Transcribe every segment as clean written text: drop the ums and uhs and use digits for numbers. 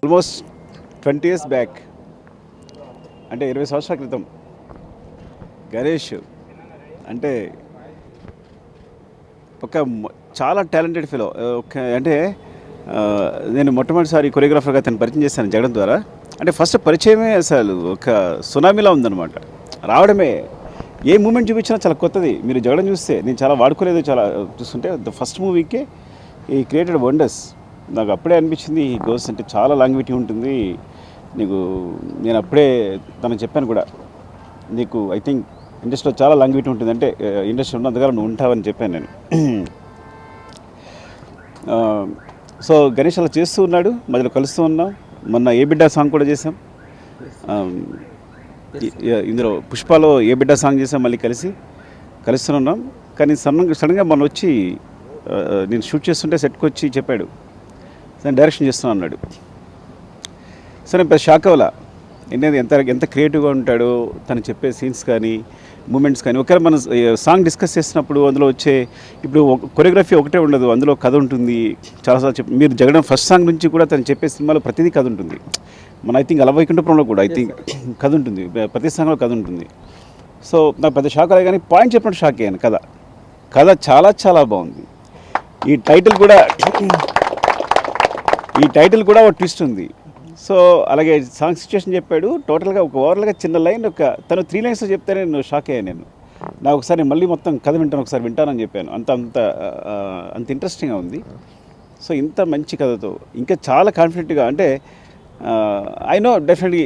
Almost 20 years back, అంటే 20 సంవత్సరాల క్రితం గణేష్ అంటే ఒక చాలా టాలెంటెడ్ ఫెలో. అంటే నేను మొట్టమొదటిసారి కొరియోగ్రాఫర్గా తను పరిచయం చేశాను జగడం ద్వారా. అంటే ఫస్ట్ పరిచయమే అసలు ఒక సునామీలా ఉందన్నమాట. రావడమే ఏ మూమెంట్ చూపించినా చాలా కొత్తది. మీరు జగడం చూస్తే నేను చాలా వాడుకోలేదు, చాలా చూస్తుంటే ద ఫస్ట్ మూవీకే ఈ క్రియేటెడ్ వండర్స్. నాకు అప్పుడే అనిపించింది ఈ గోస్ అంటే చాలా లాంగ్విటీ ఉంటుంది నీకు. నేను అప్పుడే తనకు చెప్పాను కూడా, నీకు ఐ థింక్ ఇండస్ట్రీలో చాలా లాంగ్విటీ ఉంటుంది, అంటే ఇండస్ట్రీ ఉన్నంతగా నువ్వు ఉంటావని చెప్పాను నేను. సో గణేష్ అలా చేస్తూ ఉన్నాడు, మధ్యలో కలుస్తూ ఉన్నాం. మొన్న ఏ బిడ్డ సాంగ్ కూడా చేసాం, ఇందులో పుష్పలో ఏ బిడ్డ సాంగ్ చేసాం, మళ్ళీ కలుస్తున్నాం. కానీ సడన్గా మొన్న వచ్చి నేను షూట్ చేస్తుంటే సెట్కి వచ్చి చెప్పాడు, నేను డైరెక్షన్ చేస్తున్నాను అన్నాడు. సో నేను పెద్ద షాక్ అవ్వాలా, ఎంత క్రియేటివ్గా ఉంటాడో తను చెప్పే సీన్స్ కానీ మూమెంట్స్ కానీ. ఒకవేళ మనం సాంగ్ డిస్కస్ చేసినప్పుడు అందులో వచ్చే ఇప్పుడు కొరియోగ్రఫీ ఒకటే ఉండదు, అందులో కథ ఉంటుంది. చాలాసార్లు మీరు జగడం ఫస్ట్ సాంగ్ నుంచి కూడా తను చెప్పే సినిమాలో ప్రతిదీ కథ ఉంటుంది. మన ఐ థింక్ అలవైకుంఠపురంలో కూడా ఐ థింక్ కథ ఉంటుంది, ప్రతి సాంగ్లో కథ ఉంటుంది. సో నాకు పెద్ద షాక్ అయ్యే, కానీ పాయింట్ చెప్పినట్టు షాక్ అయ్యాను. కథ చాలా చాలా బాగుంది. ఈ టైటిల్ కూడా ఒక ట్విస్ట్ ఉంది. సో అలాగే సాంగ్ సిచ్యువేషన్ చెప్పాడు. టోటల్గా ఒక ఓవరాల్గా చిన్న లైన్ తను 3 lines చెప్తే నేను షాక్ అయ్యాను. నాకు ఒకసారి మళ్ళీ మొత్తం కథ ఒకసారి వింటానని చెప్పాను. అంత ఇంట్రెస్టింగ్గా ఉంది. సో ఇంత మంచి కథతో ఇంకా చాలా కాన్ఫిడెంట్గా, అంటే ఐ నో డెఫినెట్లీ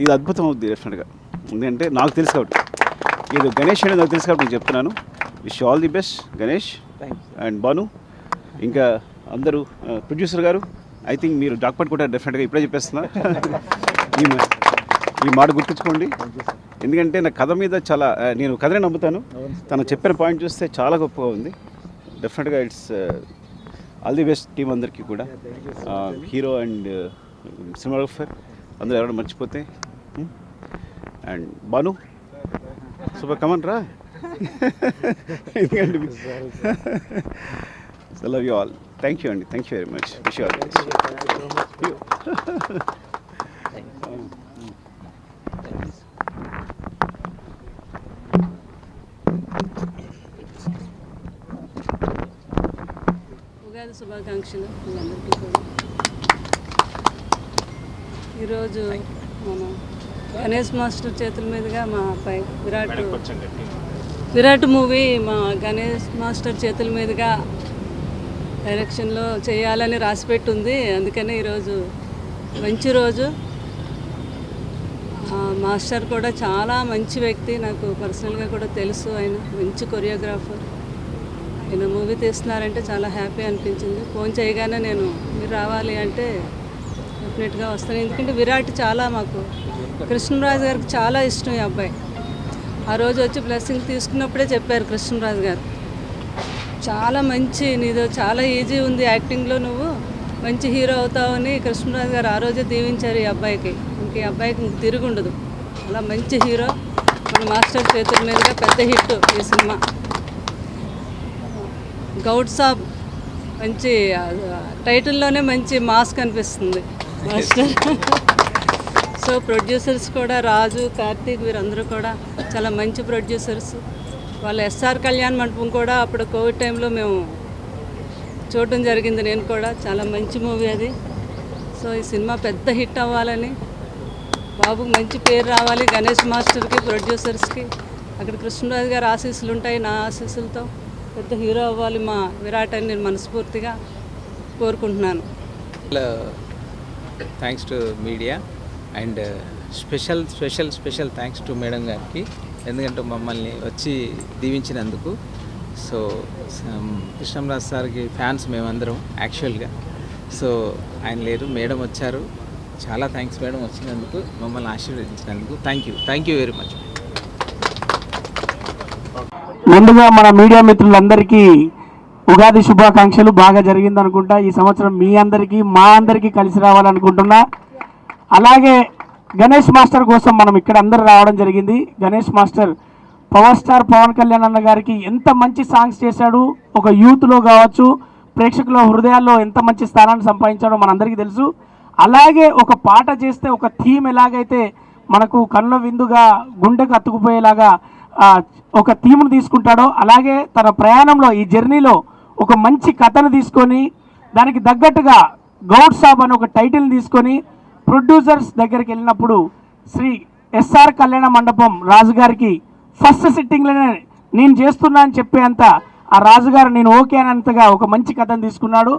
ఇది అద్భుతం అవుద్ది డెఫినెట్గా. ఎందుకంటే నాకు తెలుసు కాబట్టి, ఇది గణేష్ అనేది నాకు తెలుసు కాబట్టి నేను చెప్తున్నాను. Wish all the best Ganesh and Bhanu. ఇంకా అందరూ ప్రొడ్యూసర్ గారు, ఐ థింక్ మీరు జాక్పాట్ కూడా డెఫినెట్గా ఇప్పుడే చెప్పేస్తున్నా. ఈ మాట గుర్తుంచుకోండి, ఎందుకంటే నా కథ మీద చాలా నేను కథనే నమ్ముతాను. తను చెప్పిన పాయింట్ చూస్తే చాలా గొప్పగా ఉంది. డెఫినెట్గా it's all the best team అందరికీ కూడా. హీరో అండ్ సినిమాగ్రాఫర్ అందరూ ఎవరైనా మర్చిపోతే. అండ్ బాను సూపర్, కమన్ రా. ఎందుకంటే I love you all. Thank you, Andy. Thank you very much. Wish you all the best. Ugadi శుభాకాంక్షలు అందరికీ కూడా. ఈరోజు మన గణేష్ మాస్టర్ చేతుల మీదుగా మా అబ్బాయి విరాట్ మూవీ మా గణేష్ మాస్టర్ చేతుల మీదుగా డైరెక్షన్లో చేయాలని రాసిపెట్టుంది. అందుకనే ఈరోజు మంచి రోజు. మాస్టర్ కూడా చాలా మంచి వ్యక్తి, నాకు పర్సనల్గా కూడా తెలుసు. ఆయన మంచి కొరియోగ్రాఫర్. ఆయన మూవీ తీస్తున్నారంటే చాలా హ్యాపీ అనిపించింది. ఫోన్ చేయగానే నేను మీరు రావాలి అంటే డెఫినెట్గా వస్తాను. ఎందుకంటే విరాట్ చాలా మాకు కృష్ణరాజు గారికి చాలా ఇష్టం ఈ అబ్బాయి. ఆ రోజు వచ్చి బ్లెస్సింగ్ తీసుకున్నప్పుడే చెప్పారు కృష్ణరాజు గారు, చాలా మంచి నీదో చాలా ఈజీ ఉంది యాక్టింగ్లో, నువ్వు మంచి హీరో అవుతావని కృష్ణరాజు గారు ఆ రోజే దీవించారు ఈ అబ్బాయికి. ఇంక ఈ అబ్బాయికి ఇంక తిరుగుండదు. అలా మంచి హీరో మన మాస్టర్ చేతుల మీదుగా పెద్ద హిట్ ఈ సినిమా. గౌడ్ సాబ్ మంచి టైటిల్లోనే మంచి మాస్ కనిపిస్తుంది మాస్టర్. సో ప్రొడ్యూసర్స్ కూడా రాజు, కార్తీక్ వీరందరూ కూడా చాలా మంచి ప్రొడ్యూసర్స్. వాళ్ళ ఎస్ఆర్ కళ్యాణ్ మండపం కూడా అప్పుడు కోవిడ్ టైంలో మేము చూడటం జరిగింది. నేను కూడా చాలా మంచి మూవీ అది. సో ఈ సినిమా పెద్ద హిట్ అవ్వాలని, బాబుకి మంచి పేరు రావాలి, గణేష్ మాస్టర్కి, ప్రొడ్యూసర్స్కి, అక్కడ కృష్ణరాజు గారి ఆశీస్సులు ఉంటాయి, నా ఆశీస్సులతో పెద్ద హీరో అవ్వాలి మా విరాట్ అని నేను మనస్ఫూర్తిగా కోరుకుంటున్నాను. Thanks to media and special thanks to madam గారికి, ఎందుకంటే మమ్మల్ని వచ్చి దీవించినందుకు. సో కృష్ణరాజ్ సార్కి ఫ్యాన్స్ మేమందరం యాక్చువల్గా. సో ఆయన లేరు, మేడం వచ్చారు. చాలా థ్యాంక్స్ మేడం వచ్చినందుకు, మమ్మల్ని ఆశీర్వదించినందుకు. Thank you very much. ముందుగా మన మీడియా మిత్రులందరికీ ఉగాది శుభాకాంక్షలు. బాగా జరిగింది అనుకుంటా ఈ సంవత్సరం. మీ అందరికీ మా అందరికీ కలిసి రావాలనుకుంటున్నా. అలాగే గణేష్ మాస్టర్ కోసం మనం ఇక్కడ అందరూ రావడం జరిగింది. Ganesh master power star Pawan Kalyan అన్న గారికి ఎంత మంచి సాంగ్స్ చేశాడు, ఒక యూత్లో కావచ్చు ప్రేక్షకుల హృదయాల్లో ఎంత మంచి స్థానాన్ని సంపాదించాడో మనందరికీ తెలుసు. అలాగే ఒక పాట చేస్తే ఒక థీమ్ ఎలాగైతే మనకు కళ్ళ విందుగా గుండెకు అతుకుపోయేలాగా ఒక థీమ్ను తీసుకుంటాడో, అలాగే తన ప్రయాణంలో ఈ జర్నీలో ఒక మంచి కథను తీసుకొని దానికి తగ్గట్టుగా గౌడ్ సాబ్ అని ఒక టైటిల్ని తీసుకొని ప్రొడ్యూసర్స్ దగ్గరికి వెళ్ళినప్పుడు శ్రీ ఎస్ఆర్ కళ్యాణ మండపం రాజుగారికి ఫస్ట్ సిట్టింగ్లోనే నేను చేస్తున్నా అని చెప్పేంత ఆ రాజుగారు నేను ఓకే అనేంతగా ఒక మంచి కథను తీసుకున్నాడు.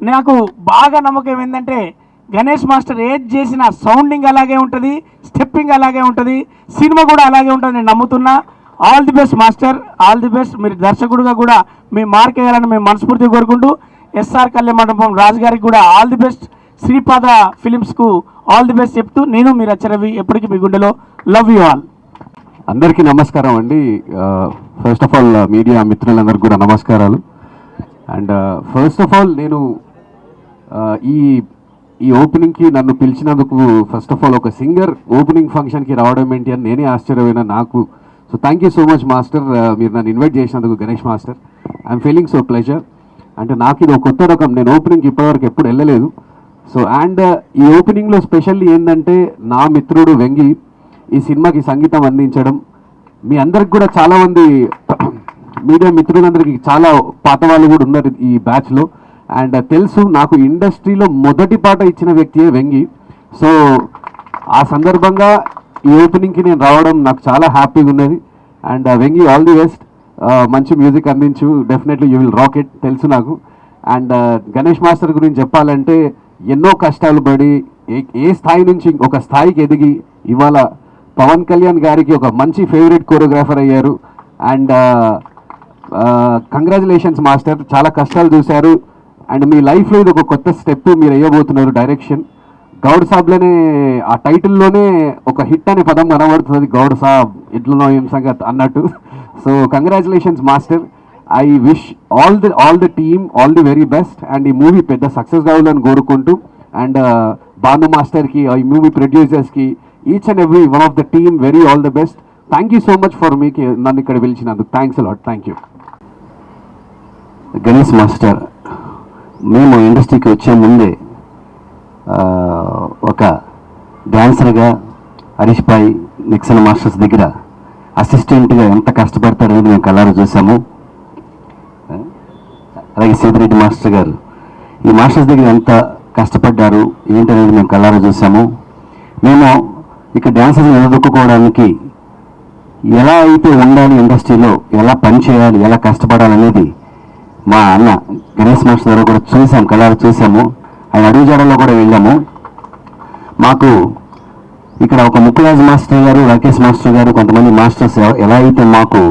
నాకు బాగా నమ్మకం ఏంటంటే గణేష్ మాస్టర్ ఏది చేసిన సౌండింగ్ అలాగే ఉంటుంది, స్టెప్పింగ్ అలాగే ఉంటుంది, సినిమా కూడా అలాగే ఉంటుంది నేను నమ్ముతున్నా. All the best master, all the best. మీరు దర్శకుడుగా కూడా మీ మార్క్ వేయాలని మేము మనస్ఫూర్తిగా కోరుకుంటూ ఎస్ఆర్ కళ్యాణ మండపం రాజు గారికి కూడా ఆల్ ది బెస్ట్, శ్రీపాద ఫిలిమ్స్కు ఆల్ ది బెస్ట్ చెప్తూ నేను మీరు అచ్చరవి ఎప్పటికీ మీ గుండెలో. Love you all. అందరికీ నమస్కారం అండి. ఫస్ట్ ఆఫ్ ఆల్ మీడియా మిత్రులందరికీ కూడా నమస్కారాలు. అండ్ ఫస్ట్ ఆఫ్ ఆల్ నేను ఈ ఓపెనింగ్కి నన్ను పిలిచినందుకు ఫస్ట్ ఆఫ్ ఆల్ ఒక సింగర్ ఓపెనింగ్ ఫంక్షన్కి రావడం ఏంటి అని నేనే ఆశ్చర్యమైన నాకు. So thank you so much master, మీరు నన్ను ఇన్వైట్ చేసినందుకు Ganesh master. I'm feeling so pleasure. అంటే నాకు ఇది ఒక కొత్త రకం, నేను ఓపెనింగ్కి ఇప్పటివరకు ఎప్పుడు వెళ్ళలేదు. సో అండ్ ఈ ఓపెనింగ్లో స్పెషల్లీ ఏంటంటే నా మిత్రుడు వెంగి ఈ సినిమాకి సంగీతం అందించడం. మీ అందరికి కూడా చాలామంది మీడియా మిత్రులందరికీ చాలా పాత వాళ్ళు కూడా ఉన్నారు ఈ బ్యాచ్లో. అండ్ తెలుసు నాకు ఇండస్ట్రీలో మొదటి పాట ఇచ్చిన వ్యక్తియే వెంగి. సో ఆ సందర్భంగా ఈ ఓపెనింగ్కి నేను రావడం నాకు చాలా హ్యాపీగా ఉన్నది. And Vengi all the best, మంచి మ్యూజిక్ అందించు, definitely you will rock it తెలుసు నాకు. అండ్ గణేష్ మాస్టర్ గురించి చెప్పాలంటే ఎన్నో కష్టాలు పడి ఏ స్థాయి నుంచి ఒక స్థాయికి ఎదిగి ఇవాళ పవన్ కళ్యాణ్ గారికి ఒక మంచి ఫేవరెట్ కోరియోగ్రాఫర్ అయ్యారు. అండ్ కంగ్రాచులేషన్స్ మాస్టర్, చాలా కష్టాలు చూశారు. అండ్ మీ లైఫ్లో ఇది ఒక కొత్త స్టెప్ మీరు వేయబోతున్నారు, డైరెక్షన్. గౌడ్ సాబ్లోనే ఆ టైటిల్లోనే ఒక హిట్ అనే పదం కనబడుతుంది, గౌడ్ సాబ్ ఇట్లనో ఏం సంగతి అన్నట్టు. So congratulations master. I wish all the team all the very best. And ఈ మూవీ పెద్ద సక్సెస్ కావాలని కోరుకుంటూ, అండ్ భాను మాస్టర్కి, ఈ మూవీ ప్రొడ్యూసర్స్కి, each and every one of the team very all the best. Thank you so much for మీకి నన్ను ఇక్కడ పిలిచినందుకు. Thanks a lot. Thank you. Ganesh master మేము ఇండస్ట్రీకి వచ్చే ముందే ఒక డ్యాన్సర్గా హరీష్ భాయ్ నిక్సన్ మాస్టర్స్ దగ్గర అసిస్టెంట్గా ఎంత కష్టపడతాడనేది మేము కళ్ళారా చూసాము. అలాగే సీతారెడ్డి మాస్టర్ గారు ఈ మాస్టర్స్ దగ్గర ఎంత కష్టపడ్డారు ఏంటనేది మేము కళ్ళారా చూసాము. మేము ఇక్కడ డ్యాన్సర్ని నిలదొక్కుకోవడానికి ఎలా అయితే ఉండాలి, ఇండస్ట్రీలో ఎలా పని చేయాలి, ఎలా కష్టపడాలనేది మా అన్న గణేష్ మాస్టర్ దగ్గర కూడా చూసాము, కళ్ళారా చూసాము. ఆయన అడుగుజాడల్లో కూడా వెళ్ళాము. మాకు ఇక్కడ ఒక ముక్కురాజు మాస్టర్ గారు, రాకేష్ మాస్టర్ గారు, కొంతమంది మాస్టర్స్ ఎలా అయితే మాకు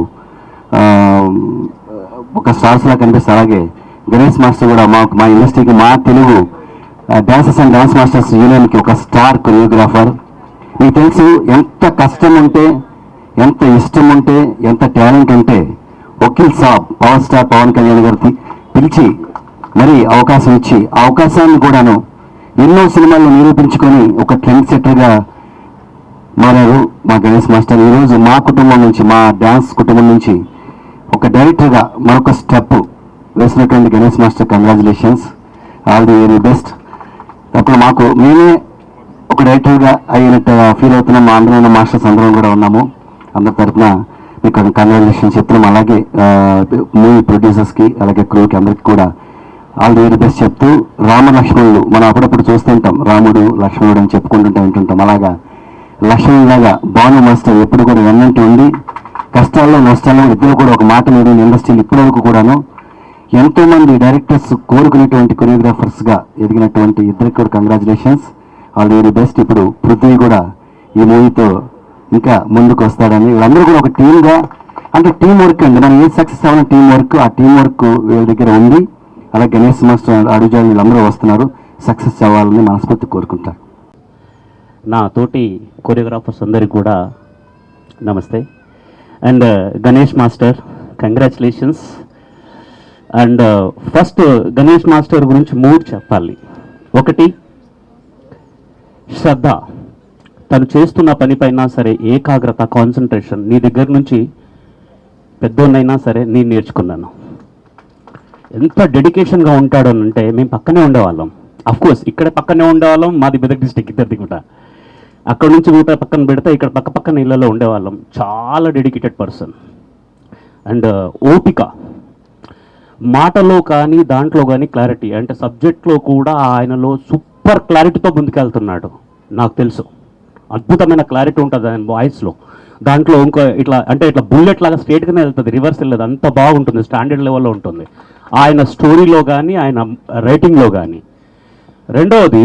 ఒక స్టార్స్లా కనిపిస్తారు, అలాగే గణేష్ మాస్టర్ కూడా మా ఇండస్ట్రీకి, మా Telugu dancers and dance masters యూనియన్కి ఒక స్టార్ కొరియోగ్రాఫర్. మీకు తెలుసు ఎంత కష్టం ఉంటే, ఎంత ఇష్టం ఉంటే, ఎంత టాలెంట్ ఉంటే వకీల్ సాబ్ పవర్ స్టార్ పవన్ కళ్యాణ్ గారికి పిలిచి మరి అవకాశం ఇచ్చి, ఆ అవకాశాన్ని కూడాను ఎన్నో సినిమాల్లో నిరూపించుకొని ఒక ట్రెండ్ సెట్టర్గా మారారు మా గణేష్ మాస్టర్. ఈరోజు మా కుటుంబం నుంచి, మా డ్యాన్స్ కుటుంబం నుంచి ఒక డైరెక్టర్గా మరొక స్టెప్ వేసినటువంటి Ganesh master, congratulations, all the very best. అప్పుడు మేమే ఒక డైరెక్టర్గా అయినట్టు ఫీల్ అవుతున్నాం. మా అందరూ మాస్టర్స్ అందరం కూడా ఉన్నాము. అందరి తరఫున మీకు కంగ్రాచులేషన్స్ చెప్తున్నాం. అలాగే మూవీ ప్రొడ్యూసర్స్కి, అలాగే క్రూకి అందరికి కూడా ఆల్ ది వెరీ బెస్ట్ చెప్తూ, రామ లక్ష్మణులు మనం అప్పుడప్పుడు చూస్తుంటాం, రాముడు లక్ష్మణుడు అని చెప్పుకుంటుంటూ ఉంటుంటాం. అలాగా లక్ష్మణులాగా భాను మాస్టర్ ఎప్పుడు కూడా వెన్నంటి ఉండి, కష్టాల్లో నష్టాల్లో ఇద్దరు కూడా ఒక మాట మీద ఇండస్ట్రీలు ఇప్పటివరకు కూడాను ఎంతోమంది డైరెక్టర్స్ కోరుకునేటువంటి కొరియోగ్రాఫర్స్గా ఎదిగినటువంటి ఇద్దరికి కూడా congratulations, all the very best. ఇప్పుడు పృథ్వీ కూడా ఈ మూవీతో ఇంకా ముందుకు వస్తాడని, వీళ్ళందరూ కూడా ఒక టీమ్గా, అంటే టీం వర్క్ అండి, మనం ఏం సక్సెస్ అవ్వాలని టీం వర్క్, ఆ టీం వర్క్ వీళ్ళ దగ్గర ఉంది. అలాగే గణేష్ మాస్టర్, అడుగుజాడు వీళ్ళందరూ వస్తున్నారు, సక్సెస్ అవ్వాలని మనస్ఫూర్తి కోరుకుంటారు. నా తోటి కొరియోగ్రాఫర్స్ అందరికీ కూడా నమస్తే. And Ganesh master, congratulations. And first Ganesh master గురించి 3 చెప్పాలి. ఒకటి, శ్రద్ధ. తను చేస్తున్న పనిపైనా సరే ఏకాగ్రత, కాన్సన్ట్రేషన్. నీ దగ్గర నుంచి పెద్దోన్నైనా సరే నేను నేర్చుకున్నాను. ఎంత డెడికేషన్గా ఉంటాడు అంటే, మేము పక్కనే ఉండేవాళ్ళం. అఫ్కోర్స్ ఇక్కడ పక్కనే ఉండేవాళ్ళం, మాది మెదక్ డిస్ట్రిక్ట్ ఇద్దరిది కూడా. అక్కడ నుంచి కూడా పక్కన పెడితే ఇక్కడ పక్కన ఇళ్ళలో ఉండేవాళ్ళం. చాలా డెడికేటెడ్ పర్సన్. అండ్ ఓపిక, మాటలో కానీ దాంట్లో కానీ క్లారిటీ, అంటే సబ్జెక్ట్లో కూడా ఆయనలో సూపర్ క్లారిటీతో ముందుకెళ్తున్నాడు. నాకు తెలుసు అద్భుతమైన క్లారిటీ ఉంటుంది ఆయన వాయిస్లో. దాంట్లో ఇంకో ఇట్లా బుల్లెట్ లాగా స్ట్రేట్గానే వెళ్తుంది, రివర్స్ వెళ్ళదు, అంత బాగుంటుంది, స్టాండర్డ్ లెవెల్లో ఉంటుంది ఆయన స్టోరీలో కానీ, ఆయన రైటింగ్లో కానీ. రెండవది,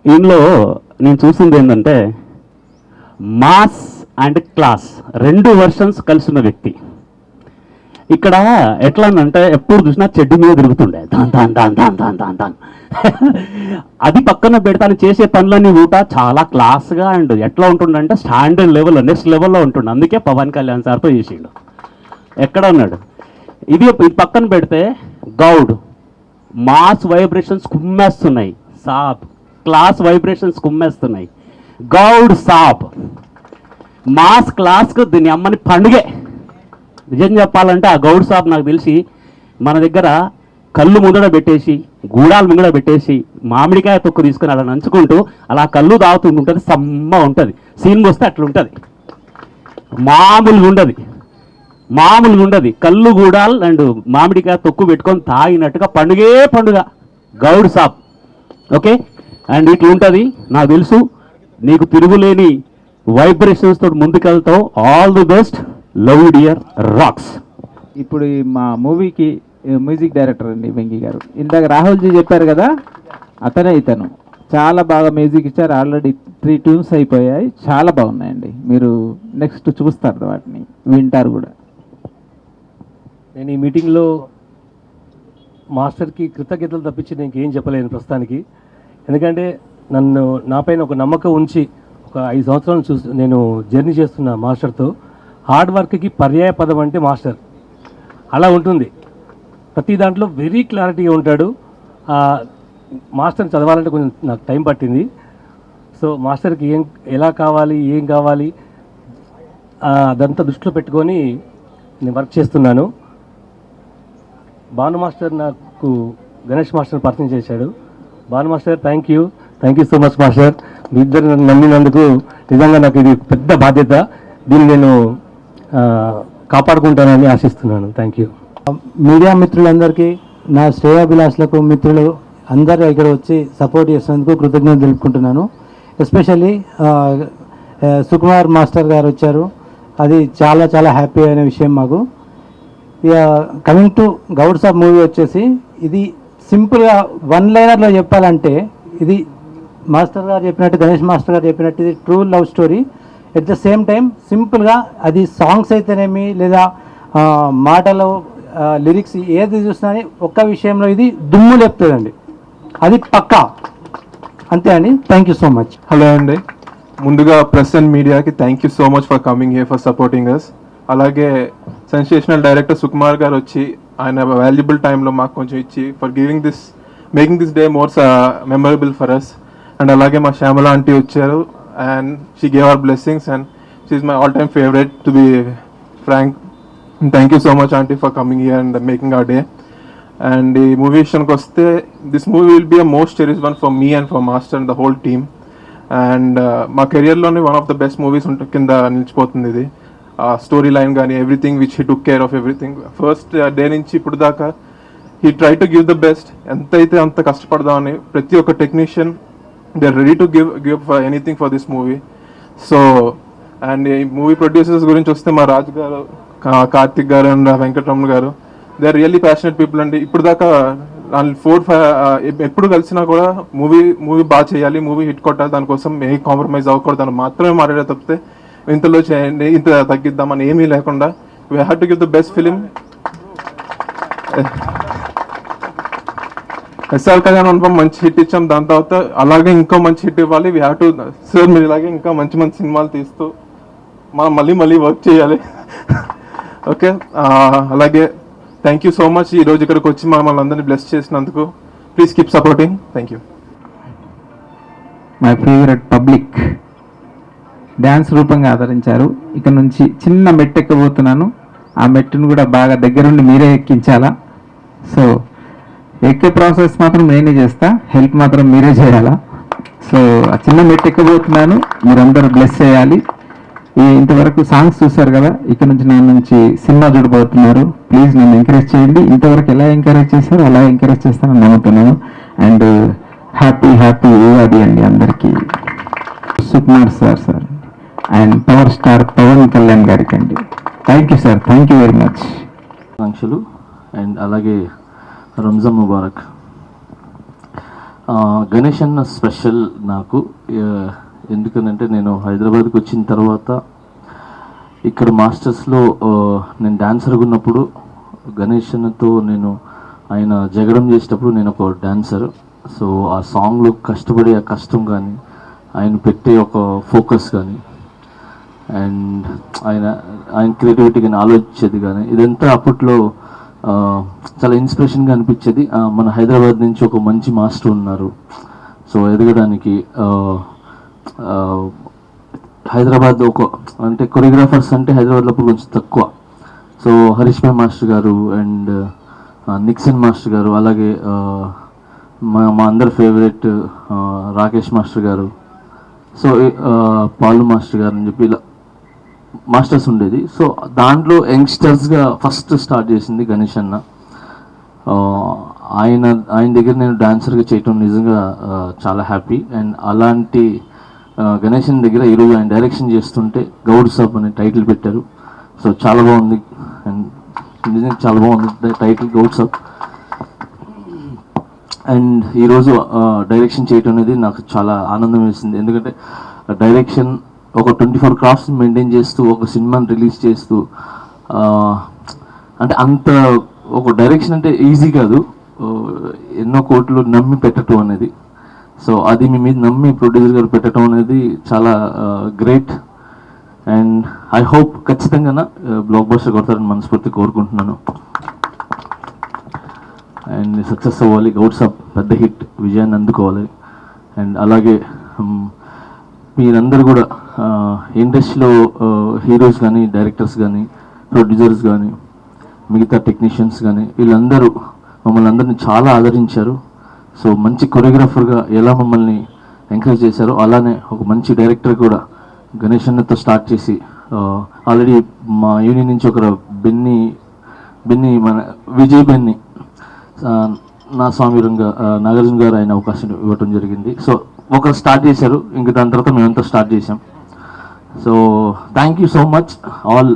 ఇందులో నేను చూసింది ఏంటంటే మాస్ అండ్ క్లాస్ 2 వెర్షన్స్ కలిసిన వ్యక్తి. ఇక్కడ ఎట్లా అంటే ఎప్పుడు చూసినా చెడ్డు మీద తిరుగుతుండే, దాన్ అది పక్కన పెడతాను. చేసే పనులన్నీ కూడా చాలా క్లాస్గా అండ్ ఎట్లా ఉంటుండంటే స్టాండర్డ్ లెవెల్లో, నెక్స్ట్ లెవెల్లో ఉంటుండే. అందుకే పవన్ కళ్యాణ్ సార్తో చేసిండు. ఎక్కడ ఉన్నాడు ఇది పక్కన పెడితే, గౌడ్ మాస్ వైబ్రేషన్స్ కుమ్మేస్తున్నాయి, సాబ్ క్లాస్ వైబ్రేషన్స్ కుమ్మేస్తున్నాయి. గౌడ్ సాబ్ మాస్ క్లాస్కు దీని అమ్మని పండుగే. నిజం చెప్పాలంటే ఆ గౌడ్ సాబ్ నాకు తెలిసి మన దగ్గర కళ్ళు ముందడ పెట్టేసి, గూడాలు ముందడ పెట్టేసి, మామిడికాయ తొక్కు తీసుకుని అలా నంచుకుంటూ అలా కళ్ళు తాగుతూ ఉంటుంది, సమ్మ ఉంటుంది. సీన్ వస్తే అట్లుంటుంది, మామూలుగా ఉండదు. కళ్ళు గూడాలు అండ్ మామిడికాయ తొక్కు పెట్టుకొని తాగినట్టుగా పండుగ గౌడ్ సాబ్. ఓకే, అండ్ ఇట్లా ఉంటుంది. నాకు తెలుసు నీకు తిరుగులేని వైబ్రేషన్స్ తోటి ముందుకెళ్తావు. All the best, love dear, rocks. ఇప్పుడు మా మూవీకి మ్యూజిక్ డైరెక్టర్ అండి వెంకీ గారు. ఇందాక రాహుల్జీ చెప్పారు కదా, ఇతను చాలా బాగా మ్యూజిక్ ఇచ్చారు. ఆల్రెడీ 3 ట్యూన్స్ అయిపోయాయి, చాలా బాగున్నాయండి. మీరు నెక్స్ట్ చూస్తారు, వాటిని వింటారు కూడా. నేను ఈ మీటింగ్లో మాస్టర్కి కృతజ్ఞతలు తప్పించి నేను ఏం చెప్పలేను ప్రస్తుతానికి. ఎందుకంటే నాపైన ఒక నమ్మకం ఉంచి ఒక 5 సంవత్సరాలు నేను జర్నీ చేస్తున్న మాస్టర్తో. హార్డ్ వర్క్కి పర్యాయ పదం అంటే మాస్టర్. అలా ఉంటుంది, ప్రతి దాంట్లో వెరీ క్లారిటీగా ఉంటాడు. మాస్టర్ని చదవాలంటే కొంచెం నాకు టైం పట్టింది. సో మాస్టర్కి ఎలా కావాలి, ఏం కావాలి అదంతా దృష్టిలో పెట్టుకొని నేను వర్క్ చేస్తున్నాను. భాను మాస్టర్ నాకు గణేష్ మాస్టర్ పరిచయం చేశాడు. Bhanu master, thank you so much master. మీ ఇద్దరు నన్ను నమ్మినందుకు నిజంగా నాకు ఇది పెద్ద బాధ్యత. దీన్ని నేను కాపాడుకుంటానని ఆశిస్తున్నాను. Thank you. మీడియా మిత్రులందరికీ, నా శ్రేయాభిలాషులకు మిత్రులు అందరూ ఇక్కడ వచ్చి సపోర్ట్ చేసినందుకు కృతజ్ఞతలు తెలుపుకుంటున్నాను. ఎస్పెషల్లీ సుకుమార్ మాస్టర్ గారు వచ్చారు, అది చాలా చాలా హ్యాపీ అయిన విషయం మాకు. ఇక coming to Goud Saab movie వచ్చేసి, ఇది సింపుల్గా 1 లైనర్లో చెప్పాలంటే ఇది మాస్టర్ గారు చెప్పినట్టు, గణేష్ మాస్టర్ గారు చెప్పినట్టు ఇది true love story. At the same time సింపుల్గా అది సాంగ్స్ అయితేనేమి లేదా మాటలు లిరిక్స్ ఏది చూసినా ఒక్క విషయంలో ఇది దుమ్ము లేపుతుందండి, అది పక్కా. అంతే అండి. Thank you so much. Hello అండి, ముందుగా ప్రెస్ అండ్ మీడియాకి thank you so much for coming here for supporting us. అలాగే సెన్సేషనల్ డైరెక్టర్ సుకుమార్ గారు వచ్చి ఆయన వాల్యుబుల్ టైంలో మాకు కొంచెం ఇచ్చి for giving this, making this day more memorable for us. And అలాగే మా శ్యామల ఆంటీ వచ్చారు and she gave our blessings and she is my all time favourite to be frank. Thank you so much aunty for coming here and making our day. And ఈ movie విషయానికి వస్తే this movie will be a most cherish one for me and for master and the whole team. And మా కెరియర్లోనే one of the best movies కింద నిలిచిపోతుంది ఇది. Story line కానీ everything which he took care of everything. First day నుంచి ఇప్పుడు దాకా he try to give the best. ఎంతైతే అంత కష్టపడదామని ప్రతి ఒక్క technician they are ready to give for anything for this movie. So and ఈ మూవీ ప్రొడ్యూసర్స్ గురించి వస్తే మా రాజు గారు, కార్తిక్ గారు అండ్ వెంకటరమణ గారు, they are really passionate people అండి. ఇప్పుడు దాకా 4-5 ఎప్పుడు కలిసినా కూడా మూవీ బాగా చేయాలి, మూవీ హిట్ కొట్టాలి, దానికోసం ఏ కాంప్రమైజ్ అవ్వకూడదు అని మాత్రమే మాట్లాడే తప్పితే ఇంతలో చేయండి ఇంత తగ్గిద్దామని ఏమీ లేకుండా we have to give the best film. SR Kalyanamandapam మంచి హిట్ ఇచ్చాం, దాని తర్వాత అలాగే ఇంకో మంచి హిట్ ఇవ్వాలి. వీ హ్యావ్ టు సార్ మీరు ఇలాగే ఇంకా మంచి మంచి సినిమాలు తీస్తూ మనం మళ్ళీ వర్క్ చేయాలి. ఓకే, అలాగే థ్యాంక్ యూ సో మచ్ ఈరోజు ఇక్కడికి వచ్చి మమ్మల్ని అందరినీ బ్లెస్ చేసినందుకు. Please keep supporting. Thank you. My favourite public, dance రూపంగా ఆదరించారు. ఇక నుంచి చిన్న మెట్టు ఎక్కబోతున్నాను, ఆ మెట్టును కూడా బాగా దగ్గరుండి మీరే ఎక్కించాలా. సో ఎక్కే ప్రాసెస్ మాత్రం నేనే చేస్తా, హెల్ప్ మాత్రం మీరే చేయాలా. సో ఆ చిన్న మెట్టు ఎక్కబోతున్నాను, మీరందరూ బ్లెస్ చేయాలి. ఇంతవరకు సాంగ్స్ చూసారు కదా, ఇక్కడ నుంచి నా నుంచి సినిమా చూడబోతున్నారు. ప్లీజ్ నన్ను ఎంకరేజ్ చేయండి. ఇంతవరకు ఎలా ఎంకరేజ్ చేశారో అలా ఎంకరేజ్ చేస్తానని నమ్ముతున్నాను. అండ్ హ్యాపీ ఉగాది అండి అందరికీ. Sukumar sir and power star Pawan Kalyan గారికి అండి thank you sir, thank you very much. ఆకాంక్షలు అండ్ అలాగే రంజాన్ ముబారక్. గణేష్ అన్న స్పెషల్ నాకు, ఎందుకంటే నేను హైదరాబాద్కి వచ్చిన తర్వాత ఇక్కడ మాస్టర్స్లో నేను డాన్సర్గా ఉన్నప్పుడు గణేష్ అన్నతో ఆయన జగడం చేసేటప్పుడు నేను ఒక డాన్సర్. సో ఆ సాంగ్లో కష్టపడే ఆ కష్టం కానీ, ఆయన పెట్టే ఒక ఫోకస్ కానీ, అండ్ ఆయన క్రియేటివిటీ కానీ, ఆలోచించేది కానీ, ఇదంతా అప్పట్లో చాలా ఇన్స్పిరేషన్గా అనిపించేది. మన హైదరాబాద్ నుంచి ఒక మంచి మాస్టర్ ఉన్నారు. సో ఎదగడానికి హైదరాబాద్ అంటే కొరియోగ్రాఫర్స్ అంటే హైదరాబాద్లో కొంచెం తక్కువ. సో హరీష్ భాయ్ మాస్టర్ గారు అండ్ నిక్సన్ మాస్టర్ గారు, అలాగే మా అందరి ఫేవరెట్ రాకేష్ మాస్టర్ గారు, సో పాలు మాస్టర్ గారు అని చెప్పి ఇలా మాస్టర్స్ ఉండేది. సో దాంట్లో యంగ్స్టర్స్గా ఫస్ట్ స్టార్ట్ చేసింది గణేష్ అన్న. ఆయన దగ్గర నేను డాన్సర్గా చేయటం నిజంగా చాలా హ్యాపీ. అండ్ అలాంటి గణేష్ అన్న దగ్గర ఈరోజు ఆయన డైరెక్షన్ చేస్తుంటే గౌడ్ సాబ్ అనే టైటిల్ పెట్టారు. సో చాలా బాగుంది, అండ్ నిజంగా చాలా బాగుంది టైటిల్ గౌడ్ సాబ్. అండ్ ఈరోజు డైరెక్షన్ చేయటం అనేది నాకు చాలా ఆనందం వేసింది. ఎందుకంటే డైరెక్షన్ ఒక 24 క్రాఫ్ట్స్ మెయింటైన్ చేస్తూ ఒక సినిమాని రిలీజ్ చేస్తూ, అంటే అంత ఒక డైరెక్షన్ అంటే ఈజీ కాదు, ఎన్నో కోట్లు నమ్మి పెట్టడం అనేది. సో అది మీ మీద నమ్మి ప్రొడ్యూసర్ గారు పెట్టడం అనేది చాలా గ్రేట్. అండ్ ఐ హోప్ ఖచ్చితంగా బ్లాక్ బస్టర్ కొడతారని మనస్ఫూర్తి కోరుకుంటున్నాను. అండ్ సక్సెస్ అవ్వాలి, గౌడ్ సాబ్ పెద్ద హిట్ విజయాన్ని అందుకోవాలి. అండ్ అలాగే మీరందరూ కూడా ఇండస్ట్రీలో హీరోస్ కానీ, డైరెక్టర్స్ కానీ, ప్రొడ్యూసర్స్ కానీ, మిగతా టెక్నీషియన్స్ కానీ, వీళ్ళందరూ మమ్మల్ని అందరినీ చాలా ఆదరించారు. సో మంచి కొరియోగ్రాఫర్గా ఎలా మమ్మల్ని ఎంకరేజ్ చేశారో అలానే ఒక మంచి డైరెక్టర్ కూడా గణేష్ అన్నతో స్టార్ట్ చేసి ఆల్రెడీ మా యూనియన్ నుంచి ఒక బెన్ని మన విజయ్ బెన్ని నా స్వామిరంగా నాగార్జున గారు ఆయన అవకాశం ఇవ్వటం జరిగింది. సో ఒకరు స్టార్ట్ చేశారు, ఇంక దాని తర్వాత మేమంతా స్టార్ట్ చేసాం. So thank you so much all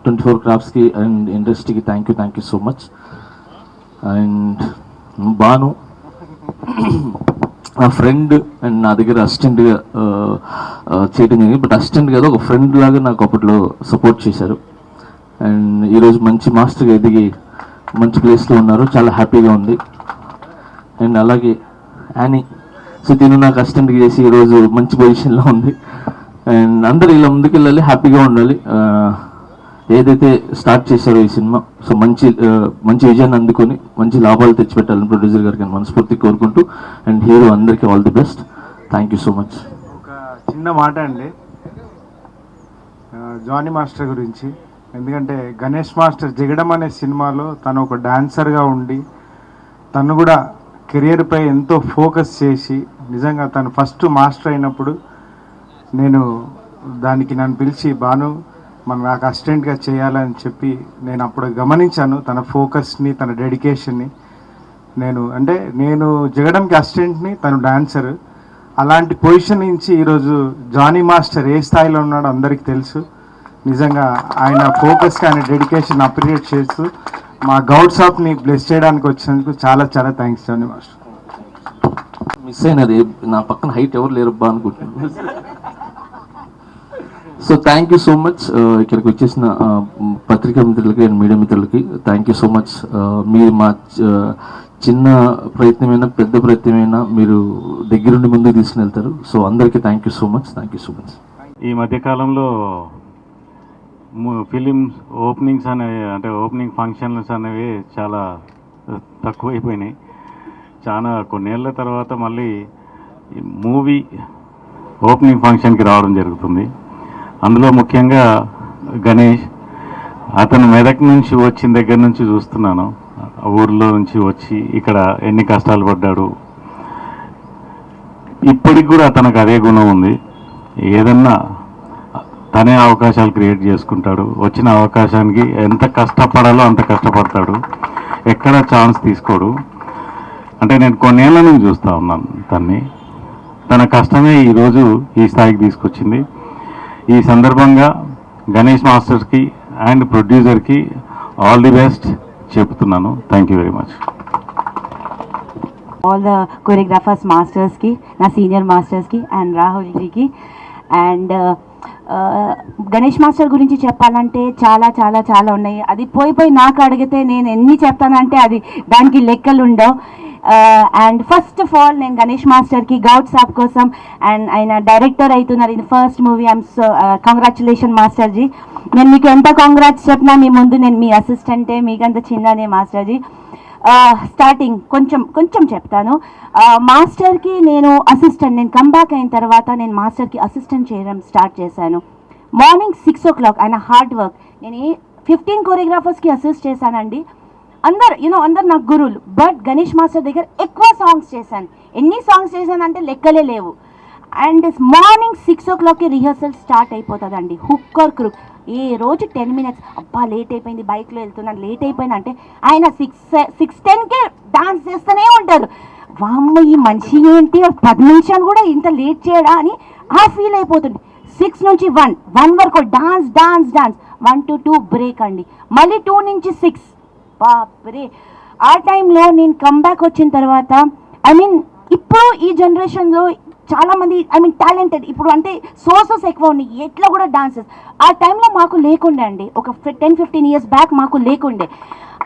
24 క్రాఫ్ట్స్కి అండ్ ఇండస్ట్రీకి thank you so much. And Bhanu నా ఫ్రెండ్ అండ్ నా దగ్గర అసిస్టెంట్గా చేయడం జరిగింది. బట్ అసిస్టెంట్ కాదు, ఒక ఫ్రెండ్ లాగా నాకు అప్పట్లో సపోర్ట్ చేశారు. అండ్ ఈరోజు మంచి మాస్టర్గా ఎదిగి మంచి ప్లేస్లో ఉన్నారు, చాలా హ్యాపీగా ఉంది. అండ్ అలాగే యానీ, సో తిను నాకు అసిస్టెంట్గా చేసి ఈరోజు మంచి పొజిషన్లో ఉంది. అండ్ అందరూ ఇలా ముందుకెళ్ళాలి, హ్యాపీగా ఉండాలి. ఏదైతే స్టార్ట్ చేశారో ఈ సినిమా, సో మంచి విజయాన్ని అందుకొని మంచి లాభాలు తెచ్చిపెట్టాలని ప్రొడ్యూసర్ గారికి మనస్ఫూర్తి కోరుకుంటూ, అండ్ హీరో అందరికీ all the best. Thank you so much. ఒక చిన్న మాట అండి జానీ మాస్టర్ గురించి. ఎందుకంటే గణేష్ మాస్టర్ జిగడం అనే సినిమాలో తను ఒక డాన్సర్గా ఉండి తను కూడా కెరియర్పై ఎంతో ఫోకస్ చేసి, నిజంగా తను ఫస్ట్ మాస్టర్ అయినప్పుడు దానికి నన్ను పిలిచి భాను నాకు అసిస్టెంట్గా చేయాలని చెప్పి నేను అప్పుడు గమనించాను తన ఫోకస్ని, తన డెడికేషన్ని. నేను జిగడంకి అసిస్టెంట్ని, తను డాన్సర్. అలాంటి పొజిషన్ నుంచి ఈరోజు జానీ మాస్టర్ ఏ స్థాయిలో ఉన్నాడో అందరికీ తెలుసు. నిజంగా ఆయన ఫోకస్కి, ఆయన డెడికేషన్ అప్రిషియేట్ చేస్తూ మా గౌడ్ షాప్ని బ్లెస్ చేయడానికి వచ్చినందుకు చాలా చాలా థ్యాంక్స్ జానీ మాస్టర్. మిస్ అయినది, నా పక్కన హైట్ ఎవరు లేరబ్బా అనుకుంటున్నాను. So thank you so much. ఇక్కడికి వచ్చేసిన పత్రికా మిత్రులకి అండ్ మీడియా మిత్రులకి థ్యాంక్ యూ సో మచ్. మీరు మా చిన్న ప్రయత్నమైనా పెద్ద ప్రయత్నమైనా మీరు దగ్గరుండి ముందుకు తీసుకుని వెళ్తారు. సో అందరికీ thank you so much. Thank you so much. ఈ మధ్యకాలంలో ఫిలిమ్స్ ఓపెనింగ్స్ అనేవి, అంటే ఓపెనింగ్ ఫంక్షన్స్ అనేవి చాలా తక్కువైపోయినాయి. చాలా కొన్నేళ్ల తర్వాత మళ్ళీ మూవీ ఓపెనింగ్ ఫంక్షన్కి రావడం జరుగుతుంది. అందులో ముఖ్యంగా గణేష్, అతను మెదక్ నుంచి వచ్చిన దగ్గర నుంచి చూస్తున్నాను. ఊర్లో నుంచి వచ్చి ఇక్కడ ఎన్ని కష్టాలు పడ్డాడు. ఇప్పటికి కూడా అతనికి అదే గుణం ఉంది. ఏదన్నా తనే అవకాశాలు క్రియేట్ చేసుకుంటాడు. వచ్చిన అవకాశానికి ఎంత కష్టపడాలో అంత కష్టపడతాడు. ఎక్కడ ఛాన్స్ తీసుకోడు. అంటే నేను కొన్నేళ్ల నుంచి చూస్తూ ఉన్నాను తన్ని. తన కష్టమే ఈరోజు ఈ స్థాయికి తీసుకొచ్చింది. ఈ సందర్భంగా గణేష్ మాస్టర్కి అండ్ ప్రొడ్యూసర్కి ఆల్ ది బెస్ట్ చెప్తున్నాను. Thank you very much. All the choreographers మాస్టర్స్కి, నా సీనియర్ మాస్టర్స్కి అండ్ రాహుల్ జీకి. అండ్ గణేష్ మాస్టర్ గురించి చెప్పాలంటే చాలా చాలా చాలా ఉన్నాయి. అది పోయి నాకు అడిగితే నేను ఎన్ని చెప్తానంటే అది దానికి లెక్కలు ఉండవు. అండ్ ఫస్ట్ ఆఫ్ ఆల్ నేను గణేష్ మాస్టర్కి గౌడ్ సాబ్ కోసం, అండ్ ఆయన డైరెక్టర్ అవుతున్నారు in first movie. I'm so congratulation మాస్టర్జీ. నేను మీకు ఎంత కాంగ్రాట్స్ చెప్పినా మీ ముందు నేను మీ అసిస్టెంటే, మీకంత చిన్ననే మాస్టర్జీ. స్టార్టింగ్ కొంచెం చెప్తాను. మాస్టర్కి నేను అసిస్టెంట్, నేను కంబ్యాక్ అయిన తర్వాత నేను మాస్టర్కి అసిస్టెంట్ చేయడం స్టార్ట్ చేశాను. మార్నింగ్ 6 o'clock ఆయన హార్డ్ వర్క్. నేను 15 కొరియోగ్రాఫర్స్కి అసిస్ట్ చేశానండి. అందరు నాకు గురువులు. బట్ గణేష్ మాస్టర్ దగ్గర ఎక్కువ సాంగ్స్ చేశాను. ఎన్ని సాంగ్స్ చేశానంటే లెక్కలే లేవు. అండ్ మార్నింగ్ 6 o'clockకి రిహర్సల్ స్టార్ట్ అయిపోతుందండి. Hook or crook. ఏ రోజు 10 minutes అబ్బా లేట్ అయిపోయింది, బైక్లో వెళ్తున్నాను లేట్ అయిపోయింది అంటే ఆయన 6:10కే డాన్స్ చేస్తూనే ఉంటారు. వామ్మ ఈ మనిషి ఏంటి 10 నిమిషాలు కూడా ఇంత లేట్ చేయడా అని ఆ ఫీల్ అయిపోతుంది. 6 నుంచి 1 వరకు డాన్స్ 1 to 2 బ్రేక్ అండి. మళ్ళీ 2 నుంచి 6 బాప్రే. ఆ టైంలో నేను కంబ్యాక్ వచ్చిన తర్వాత ఇప్పుడు ఈ జనరేషన్లో చాలామంది టాలెంటెడ్, ఇప్పుడు అంటే సోర్సెస్ ఎక్కువ ఉన్నాయి, ఎట్లా కూడా డాన్సెస్. ఆ టైంలో మాకు లేకుండే అండి, ఒక 10-15 years బ్యాక్ మాకు లేకుండే.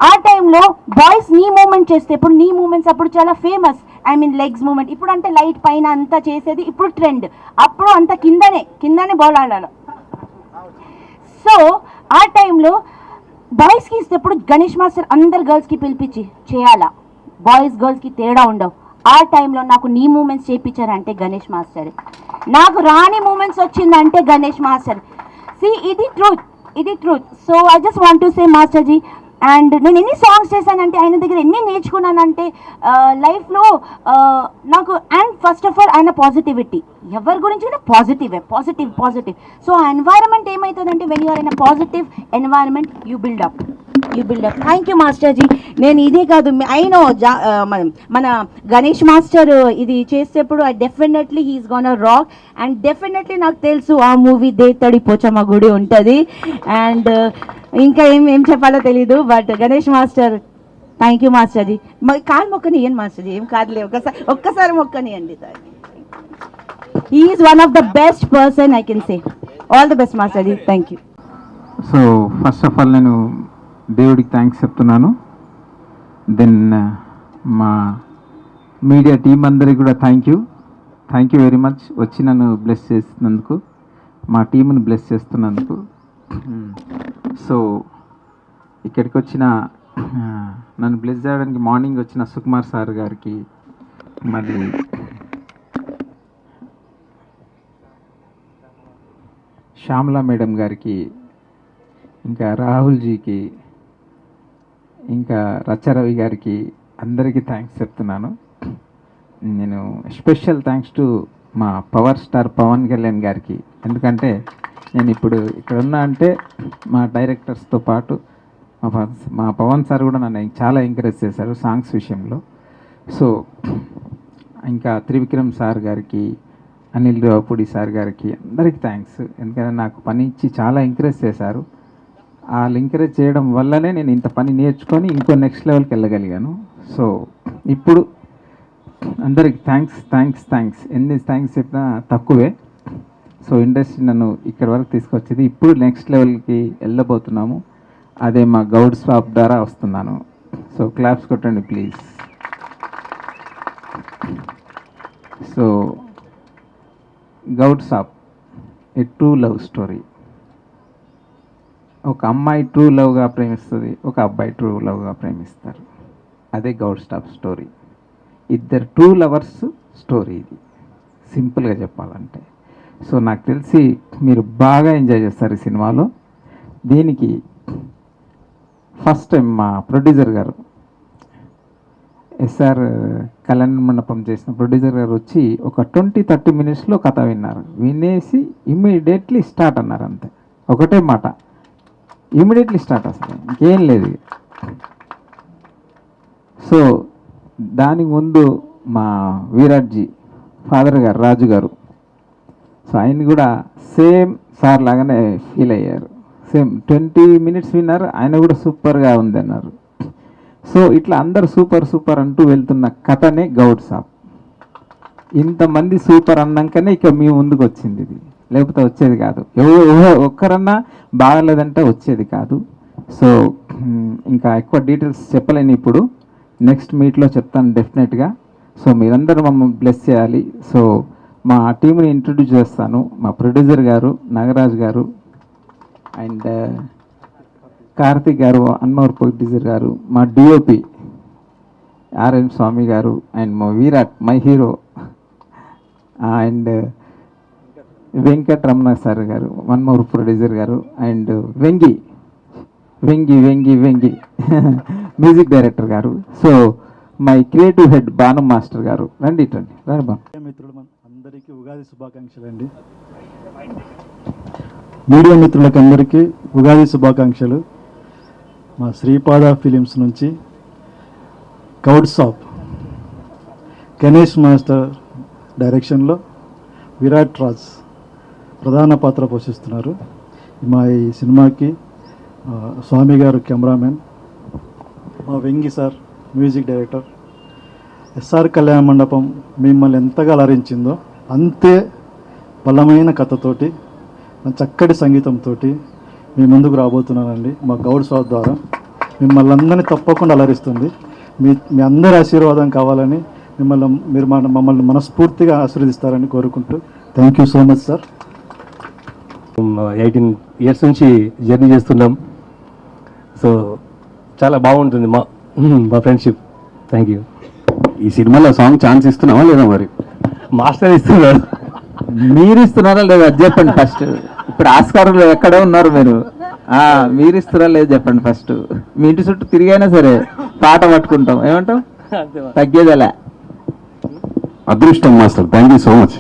ఆ టైంలో బాయ్స్ నీ మూమెంట్ చేస్తే, ఇప్పుడు నీ మూమెంట్స్ అప్పుడు చాలా ఫేమస్. Legs moment. ఇప్పుడు అంటే లైట్ పైన అంతా చేసేది ఇప్పుడు ట్రెండ్. అప్పుడు అంత కిందనే బాల్ ఆడాలి. సో ఆ టైంలో బాయ్స్కి ఇస్తే ఇప్పుడు గణేష్ మాస్టర్ అందరు గర్ల్స్కి పిలిపించి చేయాలా, బాయ్స్ గర్ల్స్కి తేడా ఉండవు. ఆ టైంలో నాకు నీ మూమెంట్స్ చేయించారంటే గణేష్ మాస్టర్, నాకు రాని మూమెంట్స్ వచ్చిందంటే గణేష్ మాస్టర్. ఇది truth. So I just want to say మాస్టర్జీ. అండ్ నేను ఎన్ని సాంగ్స్ చేశానంటే ఆయన దగ్గర ఎన్ని నేర్చుకున్నానంటే లైఫ్లో నాకు. అండ్ ఫస్ట్ ఆఫ్ ఆల్ ఆయన పాజిటివిటీ, ఎవరి గురించి కూడా పాజిటివ్. సో ఆ ఎన్వైరన్మెంట్ ఏమవుతుందంటే when you're in a positive environment you build up. Thank you మాస్టర్జీ. నేను ఇదే కాదు, అయినో మన గణేష్ మాస్టర్ ఇది చేసేప్పుడు definitely he's gonna rock. And definitely నాకు తెలుసు ఆ మూవీ దేతడి పోచమ్మ గుడి ఉంటుంది. అండ్ ఇంకా ఏం చెప్పాలో తెలీదు. But Ganesh master thank you మాస్టర్జీ. కాలు మొక్కనియండి మాస్టర్జీ, ఏం కాదులే, ఒక్కసారి మొక్కనియండి. He is one of the best person I can say. All the best మాస్టర్జీ, thank you. So first of all నేను దేవుడికి థ్యాంక్స్ చెప్తున్నాను. దెన్ మా మీడియా టీం అందరికి కూడా థ్యాంక్ యూ వెరీ మచ్. వచ్చి నన్ను బ్లెస్ చేస్తున్నందుకు, మా టీంని బ్లెస్ చేస్తున్నందుకు. సో ఇక్కడికి వచ్చిన నన్ను బ్లెస్ చేయడానికి మార్నింగ్ వచ్చిన సుకుమార్ సార్ గారికి, మళ్ళీ శ్యామలా మేడం గారికి, ఇంకా రాహుల్జీకి, ఇంకా రచరవి గారికి అందరికీ థ్యాంక్స్ చెప్తున్నాను. నేను స్పెషల్ థ్యాంక్స్ టు మా పవర్ స్టార్ పవన్ కళ్యాణ్ గారికి. ఎందుకంటే నేను ఇప్పుడు ఇక్కడ ఉన్నా అంటే మా డైరెక్టర్స్తో పాటు మా పవన్ సార్ కూడా నన్ను చాలా ఎంకరేజ్ చేశారు సాంగ్స్ విషయంలో. సో ఇంకా త్రివిక్రమ్ సార్ గారికి, అనిల్ రావుపూడి సార్ గారికి అందరికీ థ్యాంక్స్. ఎందుకంటే నాకు పని ఇచ్చి చాలా ఎంకరేజ్ చేశారు. వాళ్ళు ఎంకరేజ్ చేయడం వల్లనే నేను ఇంత పని నేర్చుకొని ఇంకో నెక్స్ట్ లెవెల్కి వెళ్ళగలిగాను. సో ఇప్పుడు అందరికి థ్యాంక్స్ ఎన్ని థ్యాంక్స్ చెప్పినా తక్కువే. సో ఇండస్ట్రీ నన్ను ఇక్కడి వరకు తీసుకొచ్చేది, ఇప్పుడు నెక్స్ట్ లెవెల్కి వెళ్ళబోతున్నాము. అదే మా గౌడ్ స్వాప్ ద్వారా వస్తున్నాను. సో క్లాప్స్ కొట్టండి please. So Goud Saab a true love story. ఒక అమ్మాయి ట్రూ లవ్గా ప్రేమిస్తుంది, ఒక అబ్బాయి ట్రూ లవ్గా ప్రేమిస్తారు. అదే గౌడ్ స్టాప్ స్టోరీ. ఇద్దరు ట్రూ లవర్స్ స్టోరీ ఇది, సింపుల్గా చెప్పాలంటే. సో నాకు తెలిసి మీరు బాగా ఎంజాయ్ చేస్తారు ఈ సినిమాలో. దీనికి ఫస్ట్ టైం మా ప్రొడ్యూసర్ గారు, ఎస్ఆర్ కళ్యాణ మండపం చేసిన ప్రొడ్యూసర్ గారు వచ్చి ఒక 20-30 మినిట్స్లో కథ విన్నారు. వినేసి ఇమ్మీడియట్లీ స్టార్ట్ అన్నారు. అంతే, ఒకటే మాట, ఇమ్మీడియట్లీ స్టార్ట్. అసలు ఇంకేం లేదు. సో దానికి ముందు మా వీరాట్జీ ఫాదర్ గారు, రాజు గారు, సో ఆయన కూడా సేమ్ సార్ లాగానే ఫీల్ అయ్యారు. సేమ్ 20 మినిట్స్ విన్నారు, ఆయన కూడా సూపర్గా ఉంది అన్నారు. సో ఇట్లా అందరు సూపర్ అంటూ వెళ్తున్న కథనే గౌడ్ సాబ్. ఇంతమంది సూపర్ అన్నాకనే ఇక మీ ముందుకు వచ్చింది ఇది, లేకపోతే వచ్చేది కాదు. ఒక్కరన్నా బాగలేదంటే వచ్చేది కాదు. సో ఇంకా ఎక్కువ డీటెయిల్స్ చెప్పలేను ఇప్పుడు, నెక్స్ట్ మీట్లో చెప్తాను డెఫినెట్గా. సో మీరందరూ మమ్మల్ని బ్లెస్ చేయాలి. సో మా టీంని ఇంట్రడ్యూస్ చేస్తాను. మా ప్రొడ్యూసర్ గారు నాగరాజ్ గారు, అండ్ కార్తిక్ గారు, అన్నవర్ ప్రొడ్యూసర్ గారు, మా డిఓపి ఆర్ఎన్ స్వామి గారు, అండ్ మా Virat my hero, and Venkataramana sir గారు, వన్ మోర్ ప్రొడ్యూసర్ గారు, అండ్ వెంగి మ్యూజిక్ డైరెక్టర్ గారు. So my creative head Bhanu master గారు. రండి బాను. మిత్రులు అందరికీ ఉగాది శుభాకాంక్షలు అండి. మీడియా మిత్రులకు అందరికీ ఉగాది శుభాకాంక్షలు. మా శ్రీపాద ఫిలిమ్స్ నుంచి గౌడ్ సాప్ గణేష్ మాస్టర్ డైరెక్షన్లో విరాట్ రాజ్ ప్రధాన పాత్ర పోషిస్తున్నారు. మా ఈ సినిమాకి స్వామి గారు కెమెరామెన్, మా Vengi sir music director. SR Kalyanamandapam మిమ్మల్ని ఎంతగా అలరించిందో అంతే బలమైన కథతోటి, చక్కటి సంగీతంతో మీ ముందుకు రాబోతున్నానండి. మా గౌడ్ సాబ్ ద్వారా మిమ్మల్ని అందరినీ తప్పకుండా అలరిస్తుంది. మీ అందరి ఆశీర్వాదం కావాలని మమ్మల్ని మనస్ఫూర్తిగా ఆశీర్వదిస్తారని కోరుకుంటూ thank you so much sir. 18 years నుంచి జర్నీ చేస్తున్నాం. సో చాలా బాగుంటుంది మా ఫ్రెండ్షిప్. Thank you. ఈ సినిమాలో సాంగ్ ఛాన్స్ ఇస్తున్నావా లేదా? మరి మాస్టర్ ఇస్తున్నారు. మీరు ఇస్తున్నారా లేదా చెప్పండి ఫస్ట్. ఇప్పుడు ఆస్కారంలో ఎక్కడ ఉన్నారు మీరు? మీరు ఇస్తున్నారా లేదు చెప్పండి ఫస్ట్. మీ ఇంటి చుట్టూ తిరిగైనా సరే పాట పట్టుకుంటాం. ఏమంటాం? తగ్గేదలే. అదృష్టం master. Thank you so much.